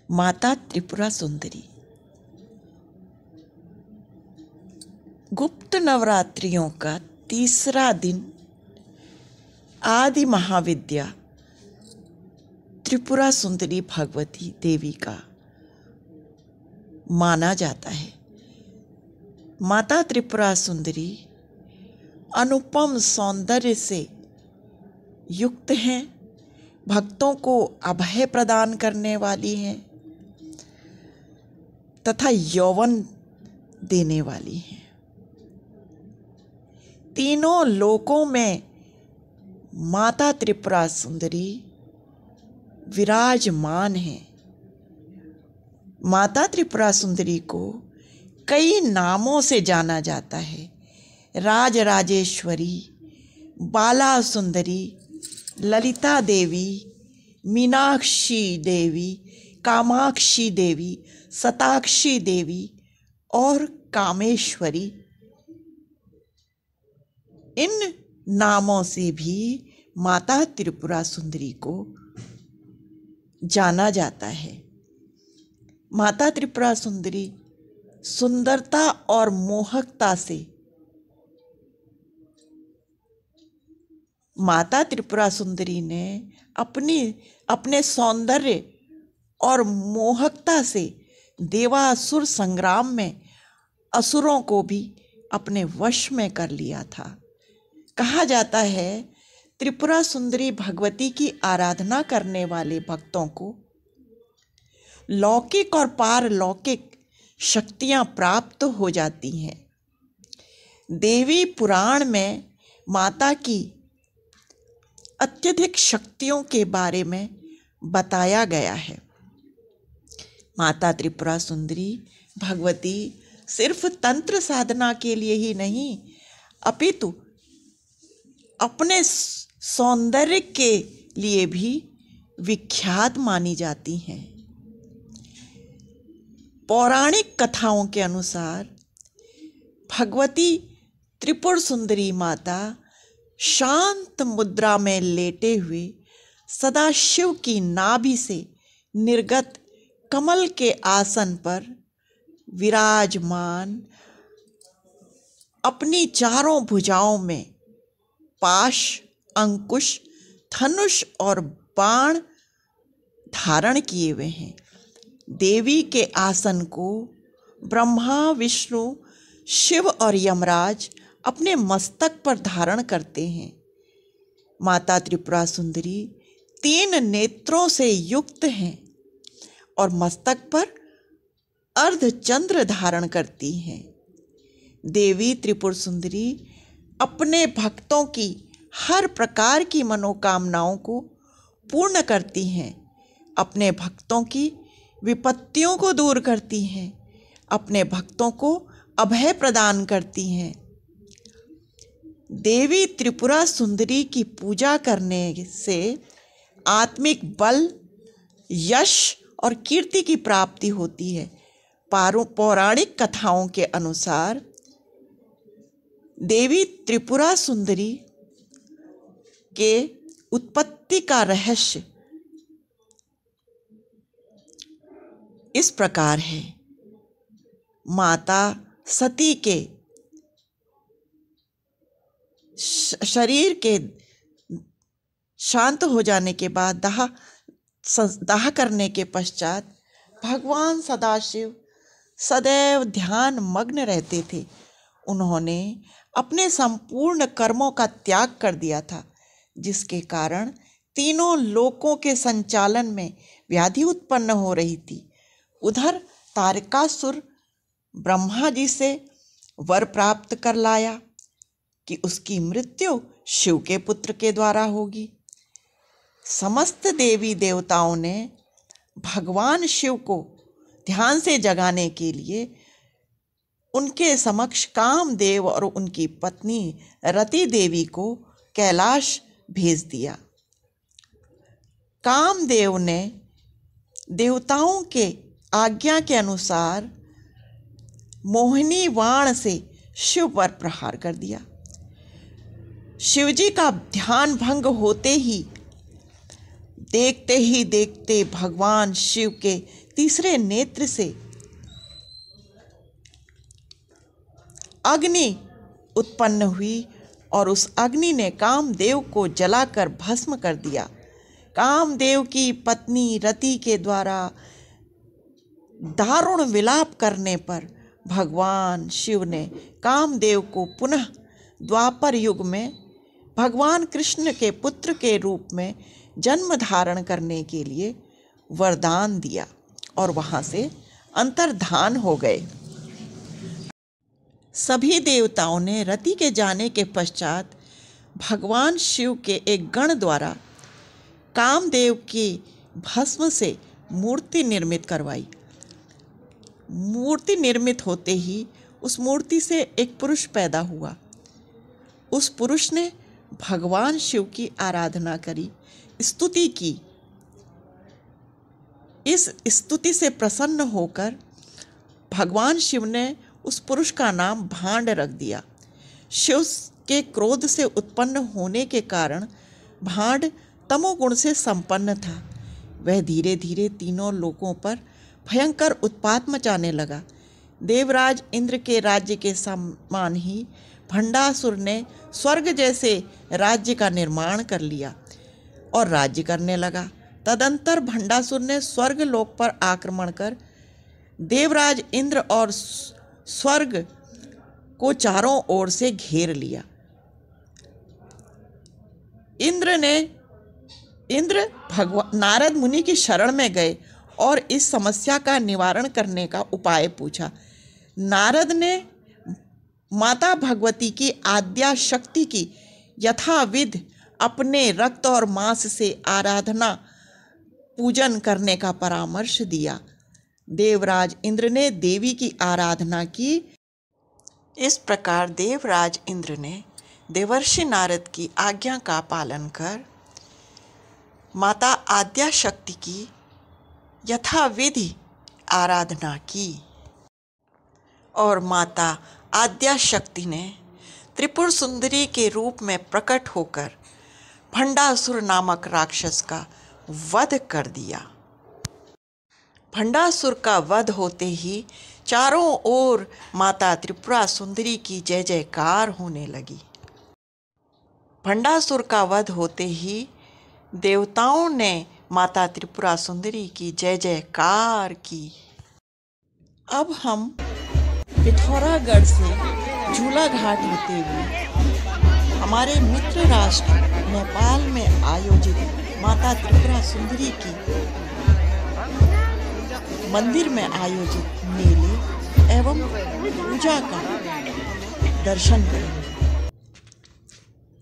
माता त्रिपुरा सुंदरी। गुप्त नवरात्रियों का तीसरा दिन आदि महाविद्या त्रिपुरा सुंदरी भगवती देवी का माना जाता है। माता त्रिपुरा सुंदरी अनुपम सौंदर्य से युक्त हैं, भक्तों को अभय प्रदान करने वाली हैं तथा यौवन देने वाली हैं। तीनों लोकों में माता त्रिपुरा सुंदरी विराजमान है। माता त्रिपुरा सुंदरी को कई नामों से जाना जाता है। राजराजेश्वरी, बाला सुंदरी, ललिता देवी, मीनाक्षी देवी, कामाक्षी देवी, शताक्षी देवी और कामेश्वरी। इन नामों से भी माता त्रिपुरा सुंदरी को जाना जाता है। माता त्रिपुरा सुंदरी सुंदरता और मोहकता से माता त्रिपुरा सुंदरी ने अपने सौंदर्य और मोहकता से देवासुर संग्राम में असुरों को भी अपने वश में कर लिया था। कहा जाता है त्रिपुरा सुंदरी भगवती की आराधना करने वाले भक्तों को लौकिक और पारलौकिक शक्तियां प्राप्त हो जाती हैं। देवी पुराण में माता की अत्यधिक शक्तियों के बारे में बताया गया है। माता त्रिपुरा सुंदरी भगवती सिर्फ तंत्र साधना के लिए ही नहीं, अपितु अपने सौंदर्य के लिए भी विख्यात मानी जाती हैं। पौराणिक कथाओं के अनुसार भगवती त्रिपुर सुंदरी माता शांत मुद्रा में लेटे हुए सदाशिव की नाभि से निर्गत कमल के आसन पर विराजमान अपनी चारों भुजाओं में पाश, अंकुश, धनुष और बाण धारण किए हुए हैं। देवी के आसन को ब्रह्मा, विष्णु, शिव और यमराज अपने मस्तक पर धारण करते हैं। माता त्रिपुरा सुंदरी 3 नेत्रों से युक्त हैं और मस्तक पर अर्धचंद्र धारण करती हैं। देवी त्रिपुर सुंदरी अपने भक्तों की हर प्रकार की मनोकामनाओं को पूर्ण करती हैं, अपने भक्तों की विपत्तियों को दूर करती हैं, अपने भक्तों को अभय प्रदान करती हैं। देवी त्रिपुरा सुंदरी की पूजा करने से आत्मिक बल, यश और कीर्ति की प्राप्ति होती है। पौराणिक कथाओं के अनुसार देवी त्रिपुरा सुंदरी के उत्पत्ति का रहस्य इस प्रकार है। माता सती के शरीर के शांत हो जाने के बाद दाह करने के पश्चात भगवान सदाशिव सदैव ध्यान मग्न रहते थे। उन्होंने अपने संपूर्ण कर्मों का त्याग कर दिया था, जिसके कारण तीनों लोकों के संचालन में व्याधि उत्पन्न हो रही थी। उधर तारकासुर ब्रह्मा जी से वर प्राप्त कर लाया कि उसकी मृत्यु शिव के पुत्र के द्वारा होगी। समस्त देवी देवताओं ने भगवान शिव को ध्यान से जगाने के लिए उनके समक्ष कामदेव और उनकी पत्नी रति देवी को कैलाश भेज दिया। कामदेव ने देवताओं के आज्ञा के अनुसार मोहिनी बाण से शिव पर प्रहार कर दिया। शिवजी का ध्यान भंग होते ही देखते ही देखते भगवान शिव के तीसरे नेत्र से अग्नि उत्पन्न हुई और उस अग्नि ने कामदेव को जलाकर भस्म कर दिया। कामदेव की पत्नी रति के द्वारा दारुण विलाप करने पर भगवान शिव ने कामदेव को पुनः द्वापर युग में भगवान कृष्ण के पुत्र के रूप में जन्म धारण करने के लिए वरदान दिया और वहां से अंतर्धान हो गए। सभी देवताओं ने रति के जाने के पश्चात भगवान शिव के एक गण द्वारा कामदेव की भस्म से मूर्ति निर्मित करवाई। मूर्ति निर्मित होते ही उस मूर्ति से एक पुरुष पैदा हुआ। उस पुरुष ने भगवान शिव की आराधना करी, स्तुति की। इस स्तुति से प्रसन्न होकर भगवान शिव ने उस पुरुष का नाम भांड रख दिया। शिव के क्रोध से उत्पन्न होने के कारण भांड तमोगुण से संपन्न था। वह धीरे धीरे तीनों लोकों पर भयंकर उत्पात मचाने लगा। देवराज इंद्र के राज्य के समान ही भंडासुर ने स्वर्ग जैसे राज्य का निर्माण कर लिया और राज्य करने लगा। तदंतर भंडासुर ने स्वर्ग लोक पर आक्रमण कर देवराज इंद्र और स्वर्ग को चारों ओर से घेर लिया। इंद्र भगवान नारद मुनि की शरण में गए और इस समस्या का निवारण करने का उपाय पूछा। नारद ने माता भगवती की आद्या शक्ति की यथाविध अपने रक्त और मांस से आराधना पूजन करने का परामर्श दिया। देवराज इंद्र ने देवी की आराधना की। इस प्रकार देवराज इंद्र ने देवर्षि नारद की आज्ञा का पालन कर माता आद्या शक्ति की यथाविधि आराधना की और माता आद्या शक्ति ने त्रिपुर सुंदरी के रूप में प्रकट होकर भंडासुर नामक राक्षस का वध कर दिया। भंडासुर का वध होते ही चारों ओर माता त्रिपुरा सुंदरी की जय जयकार होने लगी। भंडासुर का वध होते ही देवताओं ने माता त्रिपुरा सुंदरी की जय जयकार की। अब हम पिथौरागढ़ से झूला घाट होते हुए हमारे मित्र राष्ट्र नेपाल में आयोजित माता त्रिपुरा सुंदरी की मंदिर में आयोजित मेले एवं पूजा का दर्शन करेंगे।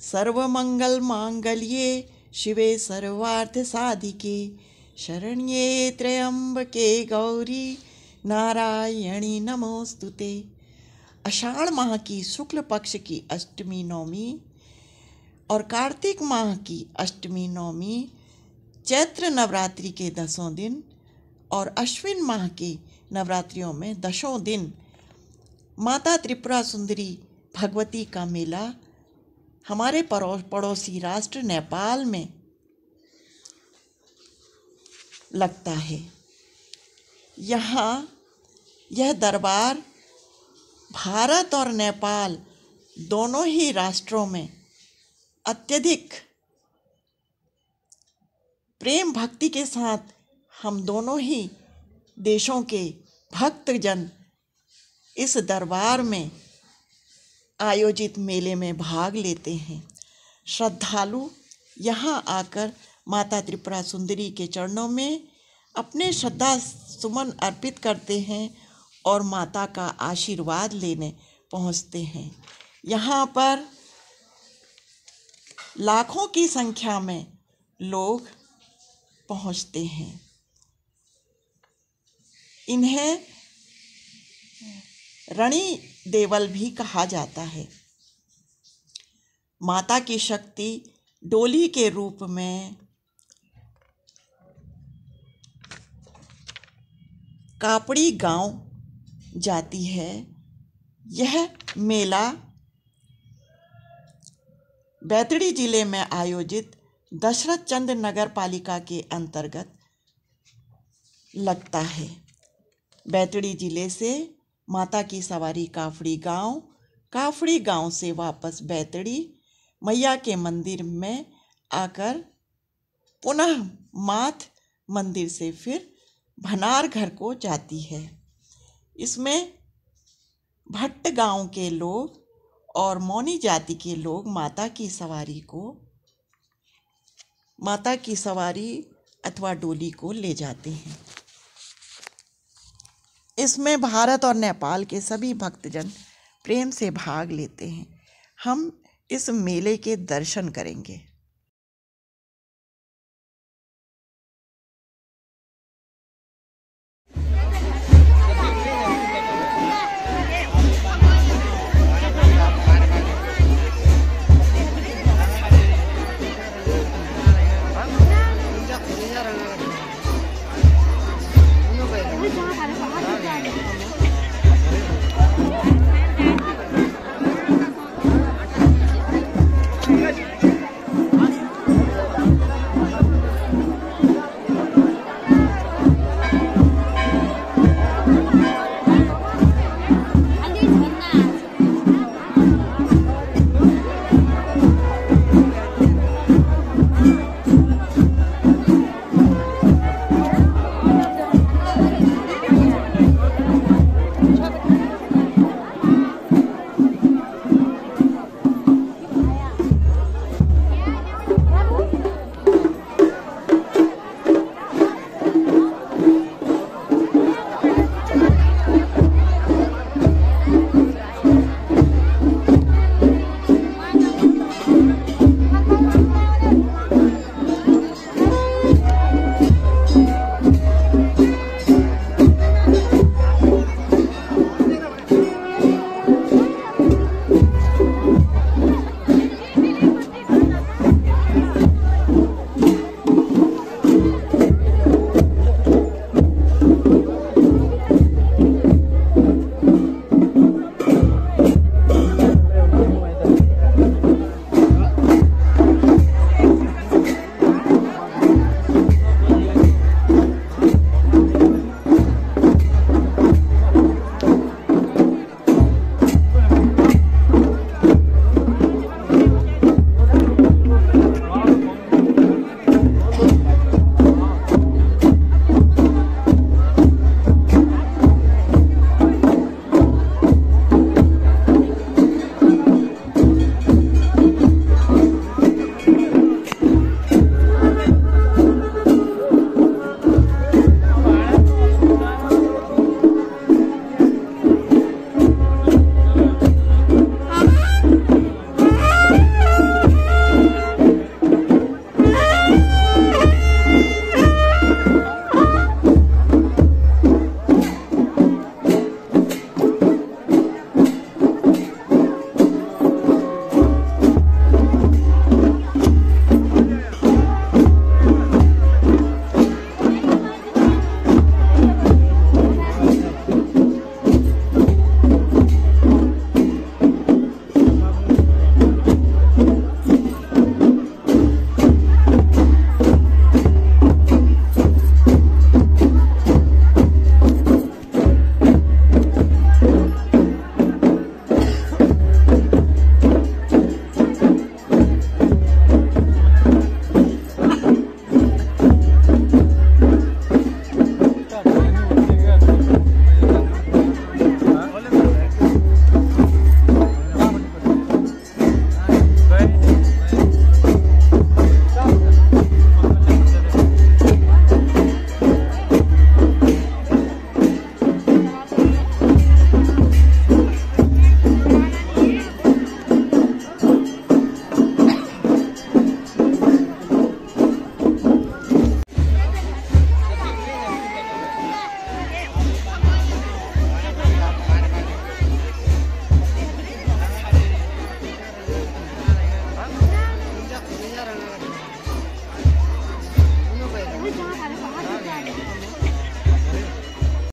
सर्वमंगल मांगल्ये शिवे सर्वार्थ साधिके शरण्ये त्र्यंबके गौरी नारायणी नमोस्तुते। आषाढ़ माह की शुक्ल पक्ष की अष्टमी नवमी और कार्तिक माह की अष्टमी नवमी, चैत्र नवरात्रि के 10 दिन और अश्विन माह की नवरात्रियों में 10 दिन माता त्रिपुरा सुंदरी भगवती का मेला हमारे पड़ोसी राष्ट्र नेपाल में लगता है। यहाँ यह दरबार भारत और नेपाल दोनों ही राष्ट्रों में अत्यधिक प्रेम भक्ति के साथ हम दोनों ही देशों के भक्तजन इस दरबार में आयोजित मेले में भाग लेते हैं। श्रद्धालु यहाँ आकर माता त्रिपुरा सुंदरी के चरणों में अपने श्रद्धा सुमन अर्पित करते हैं और माता का आशीर्वाद लेने पहुँचते हैं। यहाँ पर लाखों की संख्या में लोग पहुँचते हैं। इन्हें रणी देवल भी कहा जाता है। माता की शक्ति डोली के रूप में कापड़ी गांव जाती है। यह मेला बैतडी जिले में आयोजित दशरथ चंद्र नगर पालिका के अंतर्गत लगता है। बैतडी जिले से माता की सवारी काफड़ी गांव से वापस बैतडी मैया के मंदिर में आकर पुनः माथ मंदिर से फिर भनार घर को जाती है। इसमें भट्ट गांव के लोग और मौनी जाति के लोग माता की सवारी अथवा डोली को ले जाते हैं। इसमें भारत और नेपाल के सभी भक्तजन प्रेम से भाग लेते हैं। हम इस मेले के दर्शन करेंगे।